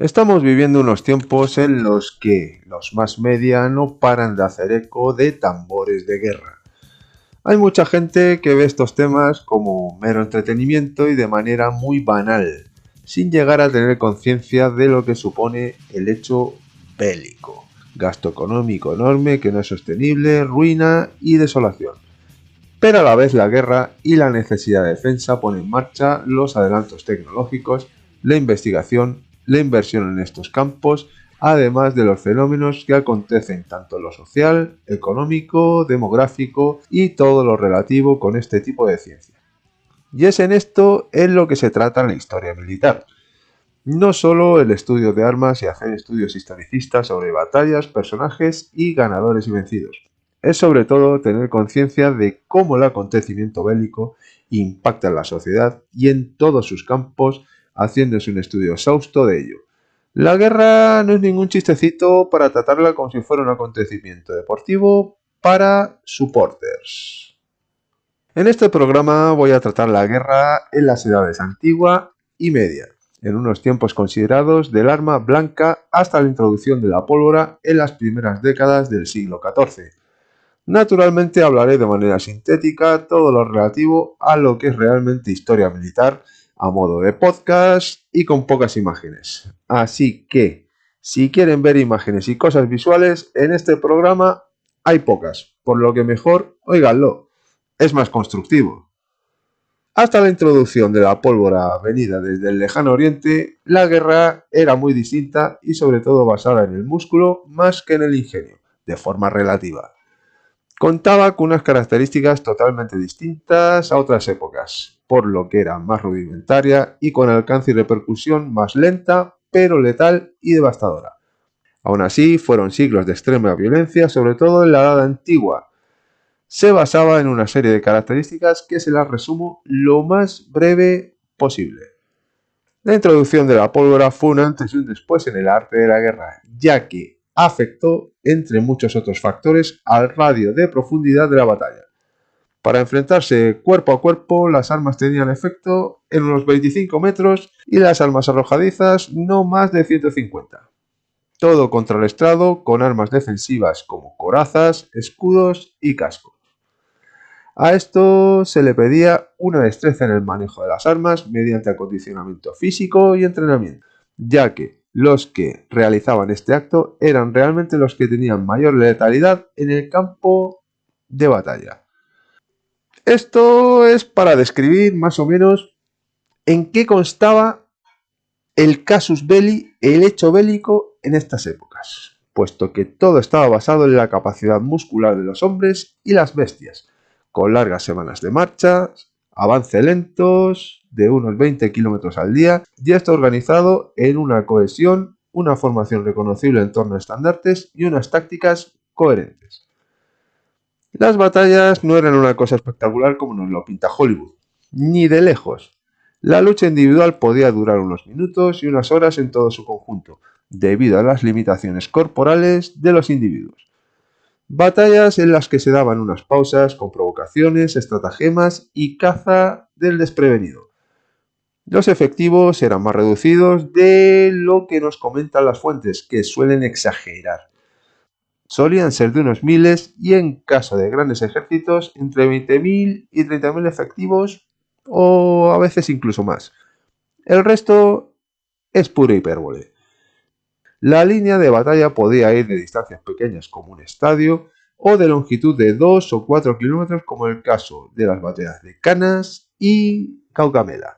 Estamos viviendo unos tiempos en los que los más media no paran de hacer eco de tambores de guerra. Hay mucha gente que ve estos temas como mero entretenimiento y de manera muy banal, sin llegar a tener conciencia de lo que supone el hecho bélico. Gasto económico enorme que no es sostenible, ruina y desolación. Pero a la vez la guerra y la necesidad de defensa ponen en marcha los adelantos tecnológicos, la investigación, la inversión en estos campos, además de los fenómenos que acontecen tanto en lo social, económico, demográfico y todo lo relativo con este tipo de ciencia. Y es en esto en lo que se trata la historia militar. No solo el estudio de armas y hacer estudios historicistas sobre batallas, personajes y ganadores y vencidos. Es sobre todo tener conciencia de cómo el acontecimiento bélico impacta en la sociedad y en todos sus campos, haciéndose un estudio exhausto de ello. La guerra no es ningún chistecito para tratarla como si fuera un acontecimiento deportivo para supporters. En este programa voy a tratar la guerra en las edades antigua y media, en unos tiempos considerados del arma blanca hasta la introducción de la pólvora en las primeras décadas del siglo XIV. Naturalmente hablaré de manera sintética todo lo relativo a lo que es realmente historia militar, a modo de podcast y con pocas imágenes. Así que, si quieren ver imágenes y cosas visuales, en este programa hay pocas, por lo que mejor óiganlo, es más constructivo. Hasta la introducción de la pólvora venida desde el lejano oriente, la guerra era muy distinta y sobre todo basada en el músculo más que en el ingenio, de forma relativa. Contaba con unas características totalmente distintas a otras épocas, por lo que era más rudimentaria y con alcance y repercusión más lenta, pero letal y devastadora. Aún así, fueron siglos de extrema violencia, sobre todo en la Edad Antigua. Se basaba en una serie de características que se las resumo lo más breve posible. La introducción de la pólvora fue un antes y un después en el arte de la guerra, ya que afectó, entre muchos otros factores, al radio de profundidad de la batalla. Para enfrentarse cuerpo a cuerpo, las armas tenían efecto en unos 25 metros y las armas arrojadizas no más de 150. Todo contrarrestado con armas defensivas como corazas, escudos y cascos. A esto se le pedía una destreza en el manejo de las armas mediante acondicionamiento físico y entrenamiento, ya que los que realizaban este acto eran realmente los que tenían mayor letalidad en el campo de batalla. Esto es para describir más o menos en qué constaba el casus belli, el hecho bélico en estas épocas, puesto que todo estaba basado en la capacidad muscular de los hombres y las bestias, con largas semanas de marcha, avance lentos de unos 20 kilómetros al día, y esto organizado en una cohesión, una formación reconocible en torno a estandartes y unas tácticas coherentes. Las batallas no eran una cosa espectacular como nos lo pinta Hollywood, ni de lejos. La lucha individual podía durar unos minutos y unas horas en todo su conjunto, debido a las limitaciones corporales de los individuos. Batallas en las que se daban unas pausas con provocaciones, estratagemas y caza del desprevenido. Los efectivos eran más reducidos de lo que nos comentan las fuentes, que suelen exagerar. Solían ser de unos miles y en caso de grandes ejércitos entre 20.000 y 30.000 efectivos o a veces incluso más. El resto es pura hipérbole. La línea de batalla podía ir de distancias pequeñas como un estadio o de longitud de 2 o 4 kilómetros como el caso de las batallas de Canas y Caucamela.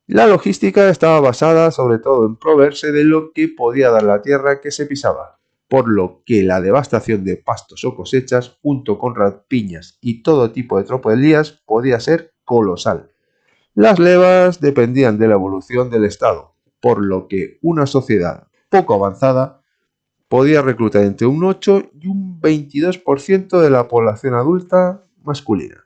La logística estaba basada sobre todo en proveerse de lo que podía dar la tierra que se pisaba, por lo que la devastación de pastos o cosechas, junto con rapiñas y todo tipo de tropelías, podía ser colosal. Las levas dependían de la evolución del Estado, por lo que una sociedad poco avanzada podía reclutar entre un 8 y un 22% de la población adulta masculina.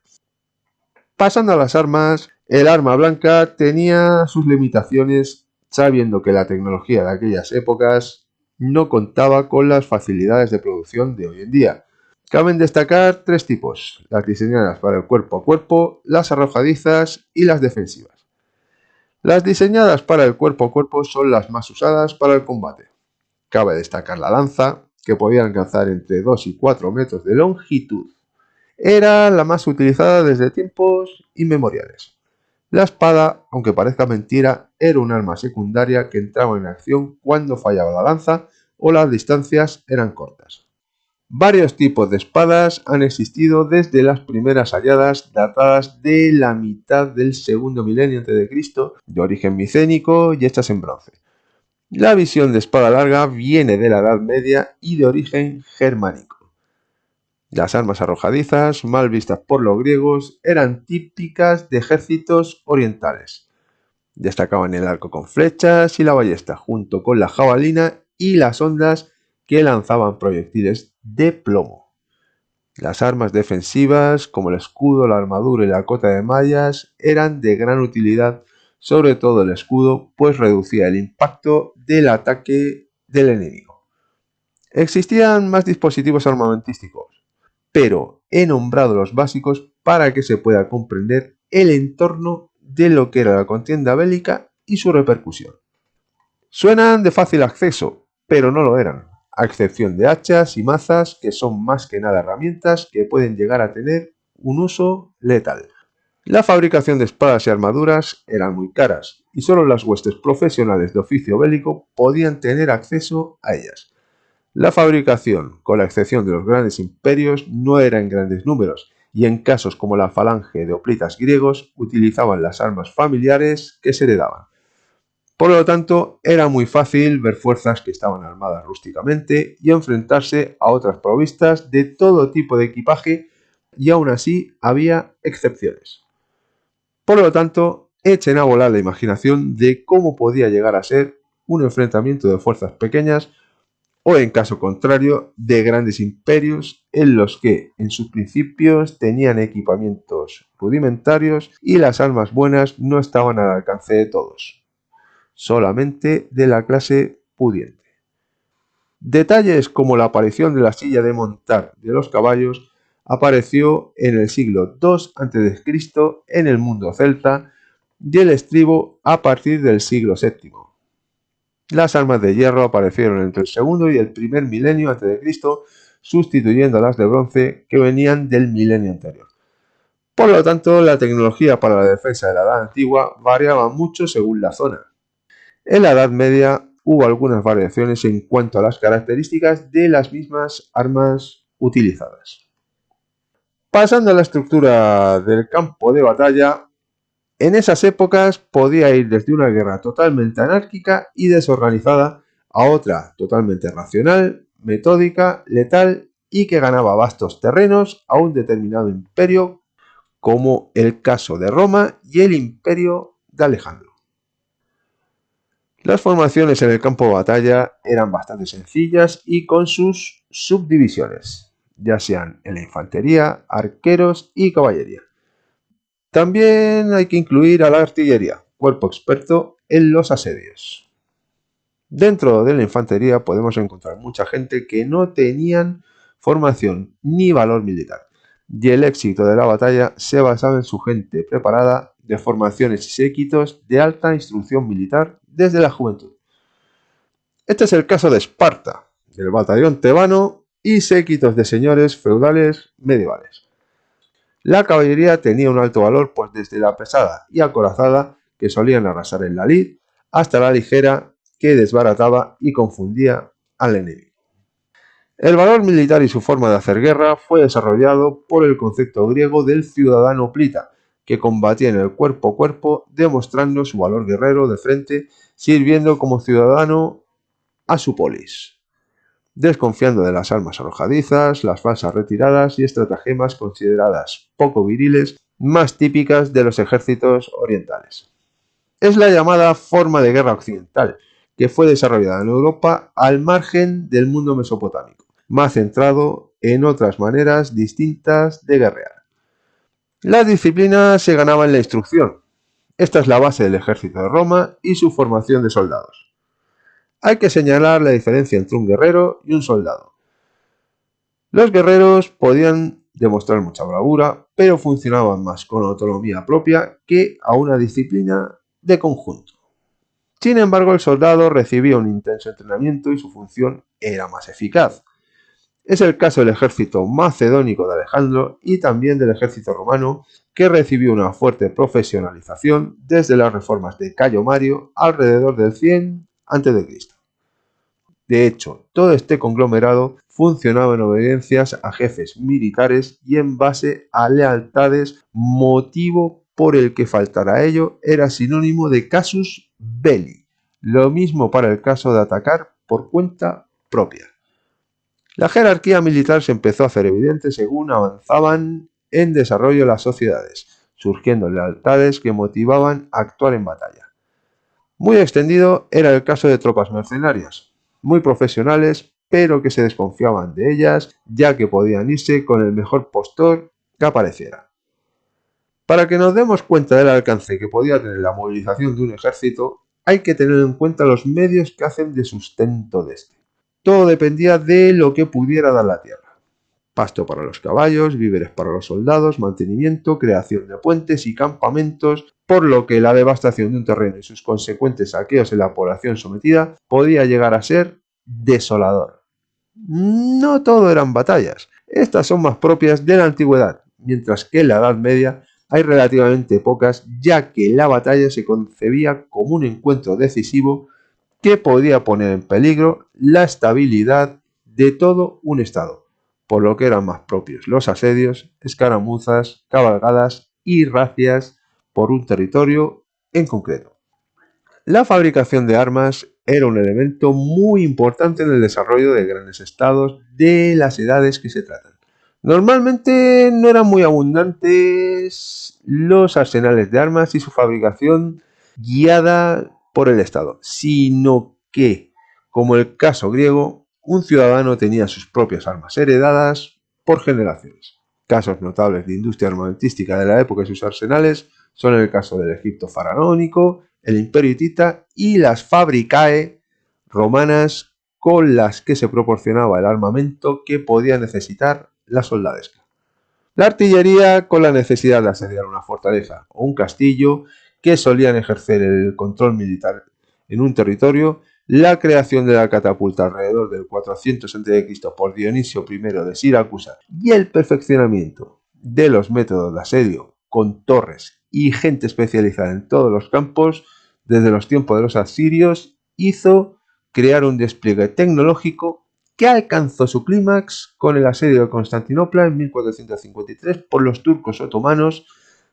Pasando a las armas, el arma blanca tenía sus limitaciones, sabiendo que la tecnología de aquellas épocas no contaba con las facilidades de producción de hoy en día. Caben destacar tres tipos: las diseñadas para el cuerpo a cuerpo, las arrojadizas y las defensivas. Las diseñadas para el cuerpo a cuerpo son las más usadas para el combate. Cabe destacar la lanza, que podía alcanzar entre 2 y 4 metros de longitud. Era la más utilizada desde tiempos inmemoriales. La espada, aunque parezca mentira, era un arma secundaria que entraba en acción cuando fallaba la lanza o las distancias eran cortas. Varios tipos de espadas han existido desde las primeras halladas datadas de la mitad del segundo milenio a.C., de origen micénico y hechas en bronce. La visión de espada larga viene de la Edad Media y de origen germánico. Las armas arrojadizas, mal vistas por los griegos, eran típicas de ejércitos orientales. Destacaban el arco con flechas y la ballesta, junto con la jabalina y las ondas que lanzaban proyectiles de plomo. Las armas defensivas, como el escudo, la armadura y la cota de mallas, eran de gran utilidad, sobre todo el escudo, pues reducía el impacto del ataque del enemigo. Existían más dispositivos armamentísticos, pero he nombrado los básicos para que se pueda comprender el entorno de lo que era la contienda bélica y su repercusión. Suenan de fácil acceso, pero no lo eran, a excepción de hachas y mazas, que son más que nada herramientas que pueden llegar a tener un uso letal. La fabricación de espadas y armaduras eran muy caras, y solo las huestes profesionales de oficio bélico podían tener acceso a ellas. La fabricación, con la excepción de los grandes imperios, no era en grandes números, y en casos como la falange de hoplitas griegos utilizaban las armas familiares que se heredaban. Por lo tanto, era muy fácil ver fuerzas que estaban armadas rústicamente y enfrentarse a otras provistas de todo tipo de equipaje, y aún así había excepciones. Por lo tanto, echen a volar la imaginación de cómo podía llegar a ser un enfrentamiento de fuerzas pequeñas o, en caso contrario, de grandes imperios en los que en sus principios tenían equipamientos rudimentarios y las armas buenas no estaban al alcance de todos, solamente de la clase pudiente. Detalles como la aparición de la silla de montar de los caballos apareció en el siglo II a.C. en el mundo celta y el estribo a partir del siglo VII. Las armas de hierro aparecieron entre el segundo y el primer milenio a.C., sustituyendo a las de bronce que venían del milenio anterior. Por lo tanto, la tecnología para la defensa de la Edad Antigua variaba mucho según la zona. En la Edad Media hubo algunas variaciones en cuanto a las características de las mismas armas utilizadas. Pasando a la estructura del campo de batalla, en esas épocas podía ir desde una guerra totalmente anárquica y desorganizada a otra totalmente racional, metódica, letal y que ganaba vastos terrenos a un determinado imperio, como el caso de Roma y el imperio de Alejandro. Las formaciones en el campo de batalla eran bastante sencillas y con sus subdivisiones, ya sean en la infantería, arqueros y caballería. También hay que incluir a la artillería, cuerpo experto en los asedios. Dentro de la infantería podemos encontrar mucha gente que no tenían formación ni valor militar, y el éxito de la batalla se basaba en su gente preparada de formaciones y séquitos de alta instrucción militar desde la juventud. Este es el caso de Esparta, del batallón tebano y séquitos de señores feudales medievales. La caballería tenía un alto valor, pues desde la pesada y acorazada, que solían arrasar en la lid, hasta la ligera, que desbarataba y confundía al enemigo. El valor militar y su forma de hacer guerra fue desarrollado por el concepto griego del ciudadano hoplita, que combatía en el cuerpo a cuerpo, demostrando su valor guerrero de frente, sirviendo como ciudadano a su polis, desconfiando de las armas arrojadizas, las falsas retiradas y estratagemas consideradas poco viriles, más típicas de los ejércitos orientales. Es la llamada forma de guerra occidental, que fue desarrollada en Europa al margen del mundo mesopotámico, más centrado en otras maneras distintas de guerrear. La disciplina se ganaba en la instrucción. Esta es la base del ejército de Roma y su formación de soldados. Hay que señalar la diferencia entre un guerrero y un soldado. Los guerreros podían demostrar mucha bravura, pero funcionaban más con autonomía propia que a una disciplina de conjunto. Sin embargo, el soldado recibía un intenso entrenamiento y su función era más eficaz. Es el caso del ejército macedónico de Alejandro y también del ejército romano, que recibió una fuerte profesionalización desde las reformas de Cayo Mario alrededor del 100 a.C. De hecho, todo este conglomerado funcionaba en obediencias a jefes militares y en base a lealtades, motivo por el que faltar a ello era sinónimo de casus belli. Lo mismo para el caso de atacar por cuenta propia. La jerarquía militar se empezó a hacer evidente según avanzaban en desarrollo las sociedades, surgiendo lealtades que motivaban a actuar en batalla. Muy extendido era el caso de tropas mercenarias, muy profesionales, pero que se desconfiaban de ellas, ya que podían irse con el mejor postor que apareciera. Para que nos demos cuenta del alcance que podía tener la movilización de un ejército, hay que tener en cuenta los medios que hacen de sustento de este. Todo dependía de lo que pudiera dar la tierra. Pasto para los caballos, víveres para los soldados, mantenimiento, creación de puentes y campamentos, por lo que la devastación de un terreno y sus consecuentes saqueos en la población sometida podía llegar a ser desolador. No todo eran batallas, estas son más propias de la antigüedad, mientras que en la Edad Media hay relativamente pocas, ya que la batalla se concebía como un encuentro decisivo que podía poner en peligro la estabilidad de todo un estado, por lo que eran más propios los asedios, escaramuzas, cabalgadas y racias por un territorio en concreto. La fabricación de armas era un elemento muy importante en el desarrollo de grandes estados de las edades que se tratan. Normalmente no eran muy abundantes los arsenales de armas y su fabricación guiada por el Estado, sino que, como el caso griego, un ciudadano tenía sus propias armas heredadas por generaciones. Casos notables de industria armamentística de la época y sus arsenales son el caso del Egipto faraónico, el Imperio hitita y las fabricae romanas con las que se proporcionaba el armamento que podía necesitar la soldadesca. La artillería con la necesidad de asediar una fortaleza o un castillo que solían ejercer el control militar en un territorio, la creación de la catapulta alrededor del 400 a.C. por Dionisio I de Siracusa y el perfeccionamiento de los métodos de asedio con torres y gente especializada en todos los campos desde los tiempos de los asirios hizo crear un despliegue tecnológico que alcanzó su clímax con el asedio de Constantinopla en 1453 por los turcos otomanos,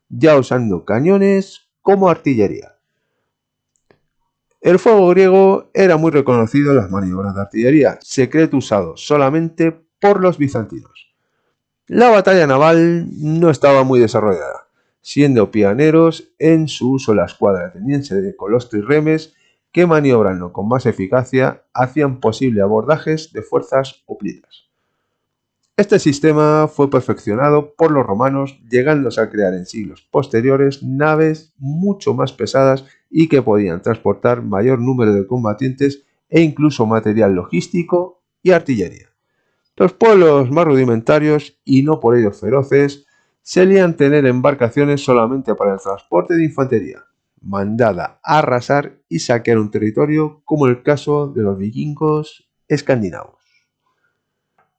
ya usando cañones como artillería. El fuego griego era muy reconocido en las maniobras de artillería, secreto usado solamente por los bizantinos. La batalla naval no estaba muy desarrollada, siendo pioneros en su uso la escuadra ateniense de colostro y remes, que maniobrando con más eficacia hacían posible abordajes de fuerzas hoplitas. Este sistema fue perfeccionado por los romanos, llegándose a crear en siglos posteriores naves mucho más pesadas y que podían transportar mayor número de combatientes e incluso material logístico y artillería. Los pueblos más rudimentarios, y no por ello feroces, solían tener embarcaciones solamente para el transporte de infantería, mandada a arrasar y saquear un territorio, como el caso de los vikingos escandinavos.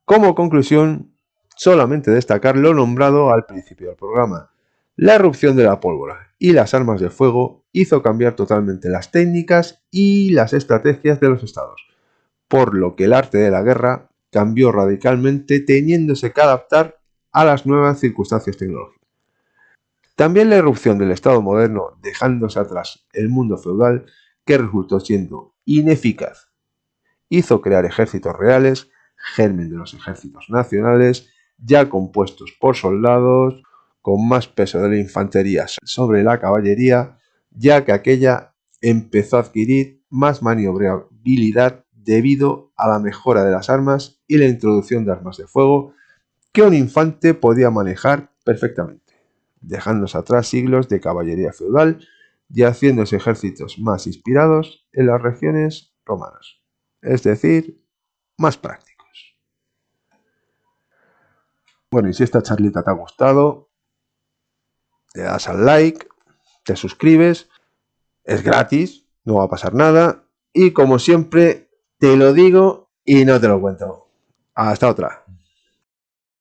Como conclusión, solamente destacar lo nombrado al principio del programa. La erupción de la pólvora y las armas de fuego hizo cambiar totalmente las técnicas y las estrategias de los estados, por lo que el arte de la guerra cambió radicalmente, teniéndose que adaptar a las nuevas circunstancias tecnológicas. También la irrupción del Estado moderno, dejándose atrás el mundo feudal, que resultó siendo ineficaz, hizo crear ejércitos reales, germen de los ejércitos nacionales, ya compuestos por soldados, con más peso de la infantería sobre la caballería, ya que aquella empezó a adquirir más maniobrabilidad debido a la mejora de las armas y la introducción de armas de fuego que un infante podía manejar perfectamente, dejándose atrás siglos de caballería feudal y haciéndose ejércitos más inspirados en las regiones romanas, es decir, más prácticos. Bueno, y si esta charlita te ha gustado, le das al like, te suscribes es gratis, no va a pasar nada y como siempre te lo digo y no te lo cuento. Hasta otra.